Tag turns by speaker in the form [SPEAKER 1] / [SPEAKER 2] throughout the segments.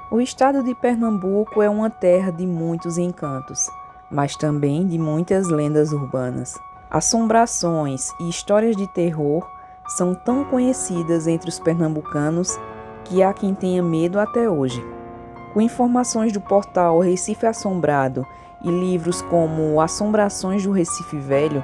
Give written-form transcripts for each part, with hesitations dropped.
[SPEAKER 1] O estado de Pernambuco é uma terra de muitos encantos, mas também de muitas lendas urbanas. Assombrações e histórias de terror são tão conhecidas entre os pernambucanos que há quem tenha medo até hoje. Com informações do portal Recife Assombrado e livros como Assombrações do Recife Velho,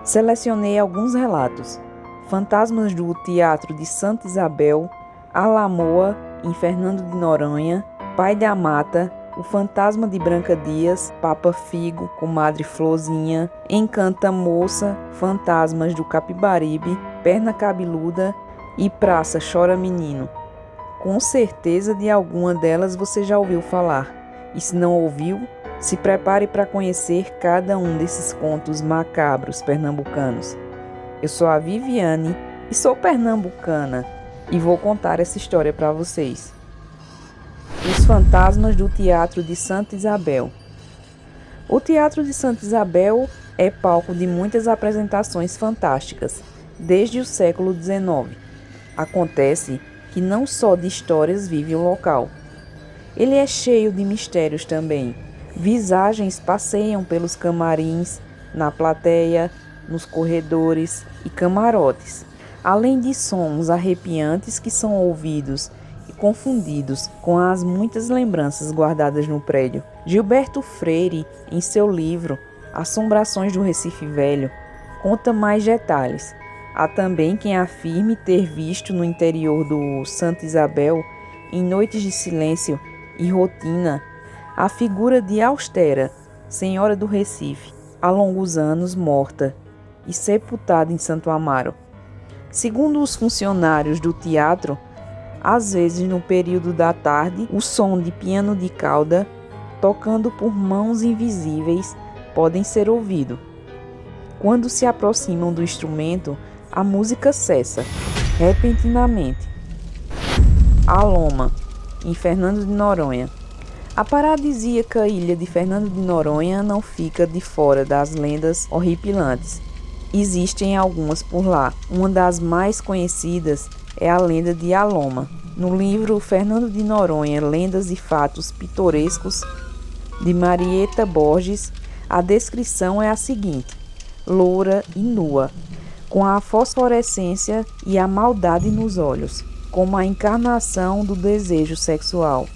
[SPEAKER 1] selecionei alguns relatos. Fantasmas do Teatro de Santa Isabel, Alamoa, em Fernando de Noronha, Pai da Mata, O Fantasma de Branca Dias, Papa Figo, Comadre Florzinha, Encanta Moça, Fantasmas do Capibaribe, Perna Cabeluda e Praça Chora Menino. Com certeza de alguma delas você já ouviu falar, e se não ouviu, se prepare para conhecer cada um desses contos macabros pernambucanos. Eu sou a Viviane e sou pernambucana e vou contar essa história para vocês. Os Fantasmas do Teatro de Santa Isabel. O Teatro de Santa Isabel é palco de muitas apresentações fantásticas, desde o século XIX. Acontece que não só de histórias vive o local. Ele é cheio de mistérios também. Visagens passeiam pelos camarins, na plateia, nos corredores e camarotes, além de sons arrepiantes que são ouvidos e confundidos com as muitas lembranças guardadas no prédio. Gilberto Freire, em seu livro Assombrações do Recife Velho, conta mais detalhes. Há também quem afirme ter visto no interior do Santa Isabel, em noites de silêncio e rotina, a figura de Austera, Senhora do Recife, há longos anos morta e sepultada em Santo Amaro. Segundo os funcionários do teatro, às vezes no período da tarde, o som de piano de cauda, tocando por mãos invisíveis, podem ser ouvido. Quando se aproximam do instrumento, a música cessa, repentinamente. A Loma, em Fernando de Noronha. A paradisíaca ilha de Fernando de Noronha não fica de fora das lendas horripilantes. Existem algumas por lá. Uma das mais conhecidas é a lenda de Aloma. No livro Fernando de Noronha, Lendas e Fatos Pitorescos, de Marieta Borges, a descrição é a seguinte: loura e nua, com a fosforescência e a maldade nos olhos, como a encarnação do desejo sexual.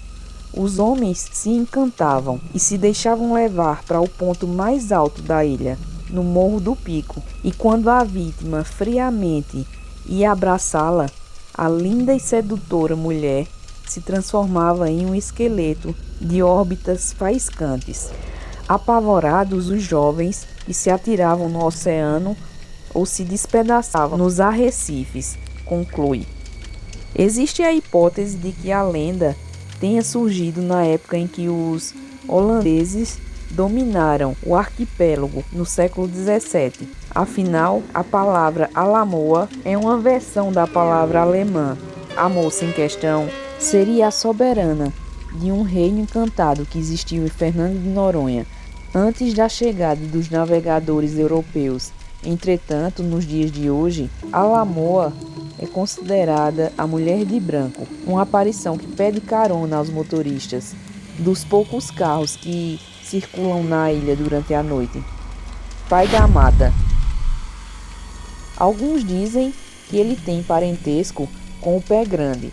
[SPEAKER 1] Os homens se encantavam e se deixavam levar para o ponto mais alto da ilha, no Morro do Pico, e quando a vítima friamente ia abraçá-la, a linda e sedutora mulher se transformava em um esqueleto de órbitas faiscantes. Apavorados, os jovens que se atiravam no oceano ou se despedaçavam nos arrecifes, conclui. Existe a hipótese de que a lenda tenha surgido na época em que os holandeses dominaram o arquipélago no século XVII. Afinal, a palavra Alamoa é uma versão da palavra alemã. A moça em questão seria a soberana de um reino encantado que existiu em Fernando de Noronha antes da chegada dos navegadores europeus. Entretanto, nos dias de hoje, Alamoa é considerada a mulher de branco, uma aparição que pede carona aos motoristas dos poucos carros que circulam na ilha durante a noite. Pai da Mata. Alguns dizem que ele tem parentesco com o Pé Grande,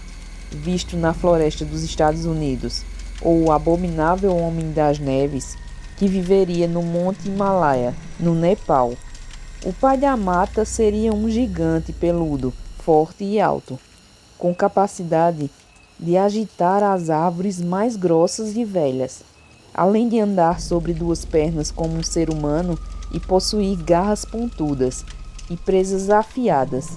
[SPEAKER 1] visto na floresta dos Estados Unidos, ou o abominável Homem das Neves, que viveria no Monte Himalaia, no Nepal. O Pai da Mata seria um gigante peludo, forte e alto, com capacidade de agitar as árvores mais grossas e velhas, além de andar sobre duas pernas como um ser humano e possuir garras pontudas e presas afiadas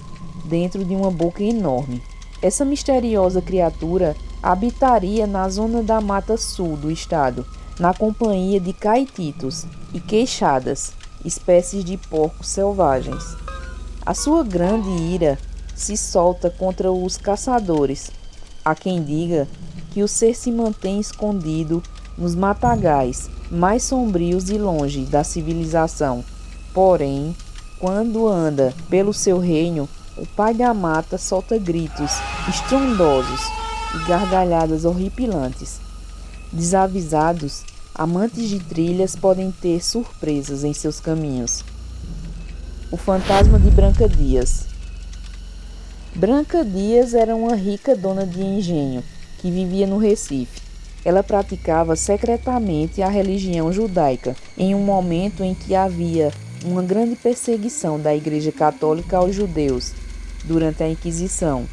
[SPEAKER 1] dentro de uma boca enorme. Essa misteriosa criatura habitaria na zona da Mata Sul do estado, na companhia de caititos e queixadas, espécies de porcos selvagens. A sua grande ira se solta contra os caçadores. Há quem diga que o ser se mantém escondido nos matagais mais sombrios e longe da civilização. Porém, quando anda pelo seu reino, o Pai da Mata solta gritos estrondosos e gargalhadas horripilantes. Desavisados, amantes de trilhas podem ter surpresas em seus caminhos. O fantasma de Branca Dias. Branca Dias era uma rica dona de engenho que vivia no Recife. Ela praticava secretamente a religião judaica em um momento em que havia uma grande perseguição da Igreja Católica aos judeus durante a Inquisição.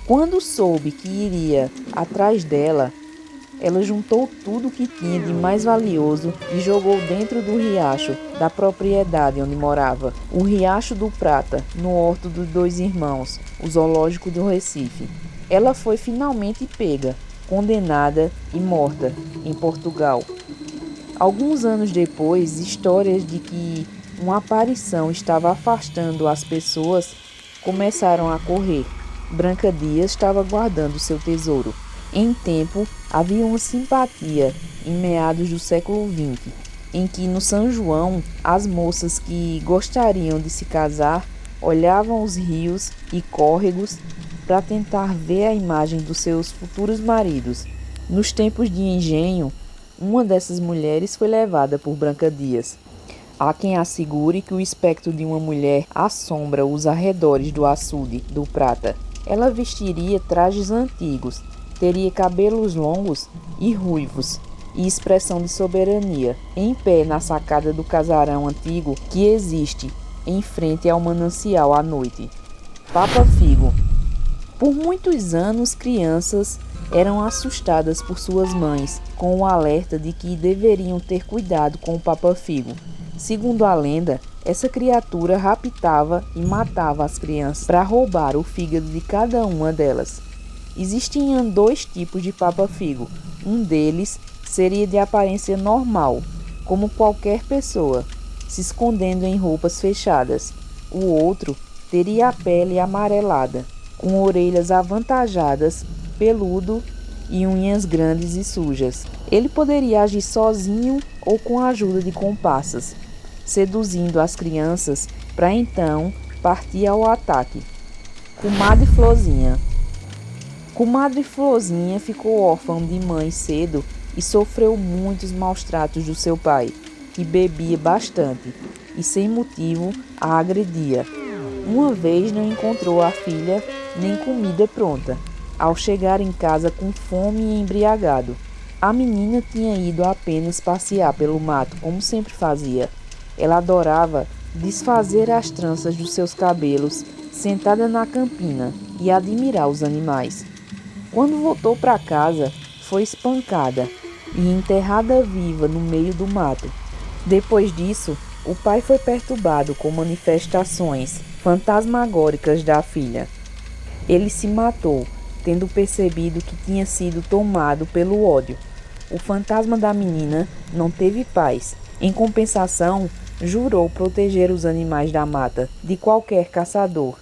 [SPEAKER 1] Quando soube que iria atrás dela, ela juntou tudo o que tinha de mais valioso e jogou dentro do riacho da propriedade onde morava, o Riacho do Prata, no Horto dos Dois Irmãos, o zoológico do Recife. Ela foi finalmente pega, condenada e morta em Portugal. Alguns anos depois, histórias de que uma aparição estava afastando as pessoas começaram a correr. Branca Dias estava guardando seu tesouro. Em tempo, havia uma simpatia em meados do século XX, em que no São João as moças que gostariam de se casar olhavam os rios e córregos para tentar ver a imagem dos seus futuros maridos. Nos tempos de engenho, uma dessas mulheres foi levada por Branca Dias. Há quem assegure que o espectro de uma mulher assombra os arredores do açude do Prata. Ela vestiria trajes antigos, teria cabelos longos e ruivos e expressão de soberania, em pé na sacada do casarão antigo que existe em frente ao manancial à noite. Papa Figo. Por muitos anos, crianças eram assustadas por suas mães com o alerta de que deveriam ter cuidado com o Papa Figo. Segundo a lenda, essa criatura raptava e matava as crianças para roubar o fígado de cada uma delas. Existiam dois tipos de Papa Figo. Um deles seria de aparência normal, como qualquer pessoa, se escondendo em roupas fechadas. O outro teria a pele amarelada, com orelhas avantajadas, peludo e unhas grandes e sujas. Ele poderia agir sozinho ou com a ajuda de comparsas, seduzindo as crianças para então partir ao ataque. Comadre Florzinha. Comadre Florzinha ficou órfã de mãe cedo e sofreu muitos maus tratos do seu pai, que bebia bastante e sem motivo a agredia. Uma vez não encontrou a filha nem comida pronta, ao chegar em casa com fome e embriagado. A menina tinha ido apenas passear pelo mato, como sempre fazia. Ela adorava desfazer as tranças dos seus cabelos, sentada na campina, e admirar os animais. Quando voltou para casa, foi espancada e enterrada viva no meio do mato. Depois disso, o pai foi perturbado com manifestações fantasmagóricas da filha. Ele se matou, tendo percebido que tinha sido tomado pelo ódio. O fantasma da menina não teve paz. Em compensação, jurou proteger os animais da mata de qualquer caçador.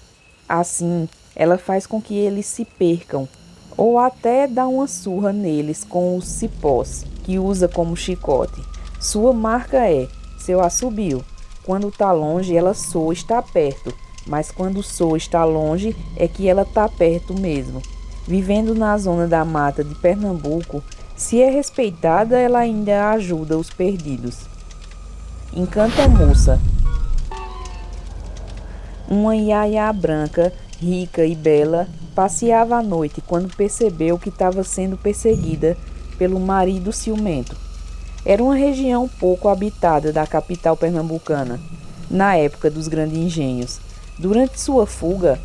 [SPEAKER 1] Assim, ela faz com que eles se percam, ou até dá uma surra neles com os cipós, que usa como chicote. Sua marca é seu assobio. Quando está longe, ela soa está perto, mas quando soa está longe, é que ela está perto mesmo. Vivendo na zona da mata de Pernambuco, se é respeitada, ela ainda ajuda os perdidos. Encanta-moça. Uma iaiá branca, rica e bela, passeava à noite quando percebeu que estava sendo perseguida pelo marido ciumento. Era uma região pouco habitada da capital pernambucana, na época dos grandes engenhos. Durante sua fuga,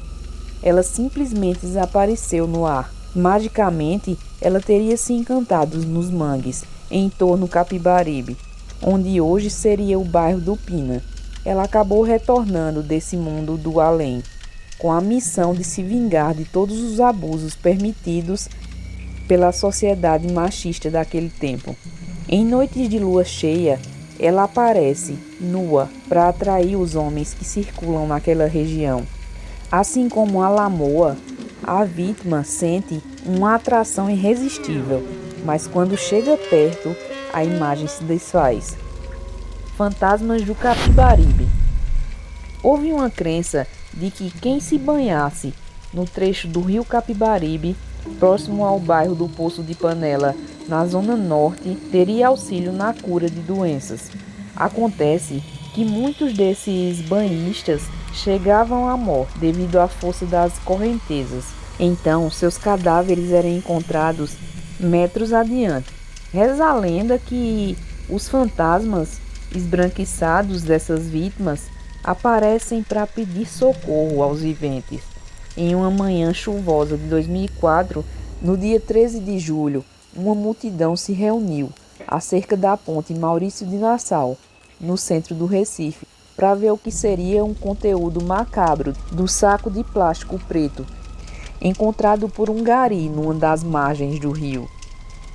[SPEAKER 1] ela simplesmente desapareceu no ar. Magicamente, ela teria se encantado nos mangues, em torno do Capibaribe, onde hoje seria o bairro do Pina. Ela acabou retornando desse mundo do além, com a missão de se vingar de todos os abusos permitidos pela sociedade machista daquele tempo. Em noites de lua cheia, ela aparece nua para atrair os homens que circulam naquela região. Assim como a lamoa, a vítima sente uma atração irresistível, mas quando chega perto, a imagem se desfaz. Fantasmas do Capibaribe. Houve uma crença de que quem se banhasse no trecho do rio Capibaribe próximo ao bairro do Poço de Panela, na zona norte, teria auxílio na cura de doenças. Acontece que muitos desses banhistas chegavam à morte devido à força das correntezas. Então, seus cadáveres eram encontrados metros adiante. Reza a lenda que os fantasmas esbranquiçados dessas vítimas aparecem para pedir socorro aos viventes. Em uma manhã chuvosa de 2004, no dia 13 de julho, uma multidão se reuniu acerca da ponte Maurício de Nassau, no centro do Recife, para ver o que seria um conteúdo macabro do saco de plástico preto encontrado por um gari numa das margens do rio.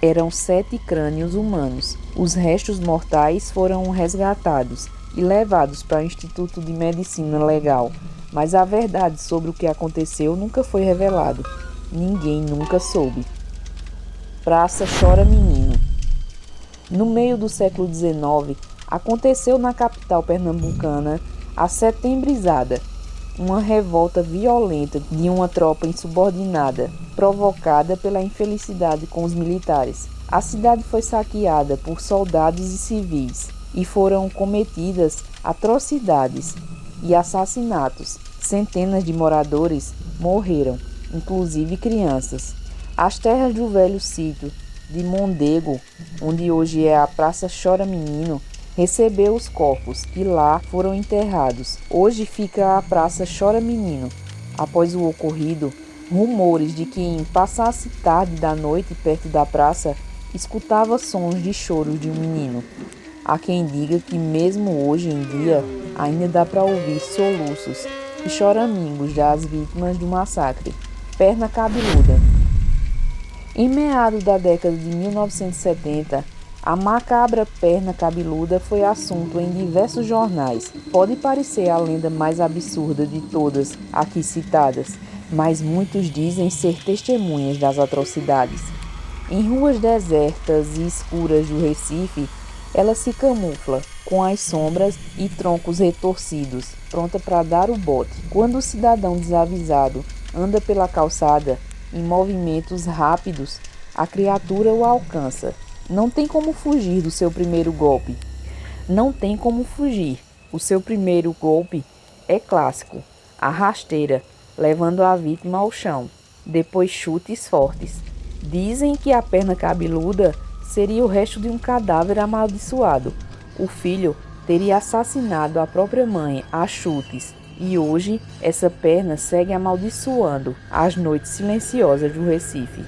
[SPEAKER 1] Eram 7 crânios humanos. Os restos mortais foram resgatados e levados para o Instituto de Medicina Legal, mas a verdade sobre o que aconteceu nunca foi revelada. Ninguém nunca soube. Praça Chora Menino. No meio do século XIX, aconteceu na capital pernambucana a Setembrizada, uma revolta violenta de uma tropa insubordinada, provocada pela infelicidade com os militares. A cidade foi saqueada por soldados e civis e foram cometidas atrocidades e assassinatos. Centenas de moradores morreram, inclusive crianças. As terras do velho sítio de Mondego, onde hoje é a Praça Chora Menino, recebeu os corpos que lá foram enterrados. Hoje fica a Praça Chora Menino. Após o ocorrido, rumores de quem passasse tarde da noite perto da praça escutava sons de choros de um menino. Há quem diga que mesmo hoje em dia ainda dá para ouvir soluços e choramingos das vítimas do massacre. Perna cabeluda. Em meados da década de 1970, a macabra perna cabeluda foi assunto em diversos jornais. Pode parecer a lenda mais absurda de todas aqui citadas, mas muitos dizem ser testemunhas das atrocidades. Em ruas desertas e escuras do Recife, ela se camufla com as sombras e troncos retorcidos, pronta para dar o bote. Quando o cidadão desavisado anda pela calçada em movimentos rápidos, a criatura o alcança. Não tem como fugir do seu primeiro golpe. Não tem como fugir. O seu primeiro golpe é clássico, a rasteira, levando a vítima ao chão. Depois chutes fortes. Dizem que a perna cabeluda seria o resto de um cadáver amaldiçoado. O filho teria assassinado a própria mãe a chutes. E hoje essa perna segue amaldiçoando as noites silenciosas do Recife.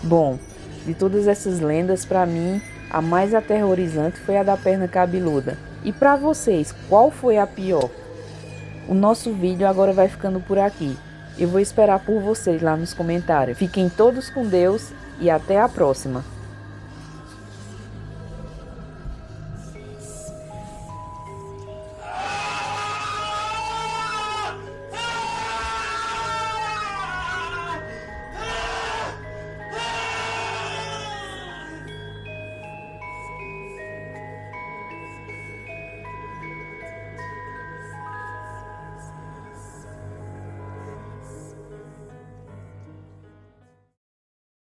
[SPEAKER 1] Bom, de todas essas lendas, para mim, a mais aterrorizante foi a da perna cabeluda. E para vocês, qual foi a pior? O nosso vídeo agora vai ficando por aqui. Eu vou esperar por vocês lá nos comentários. Fiquem todos com Deus e até a próxima.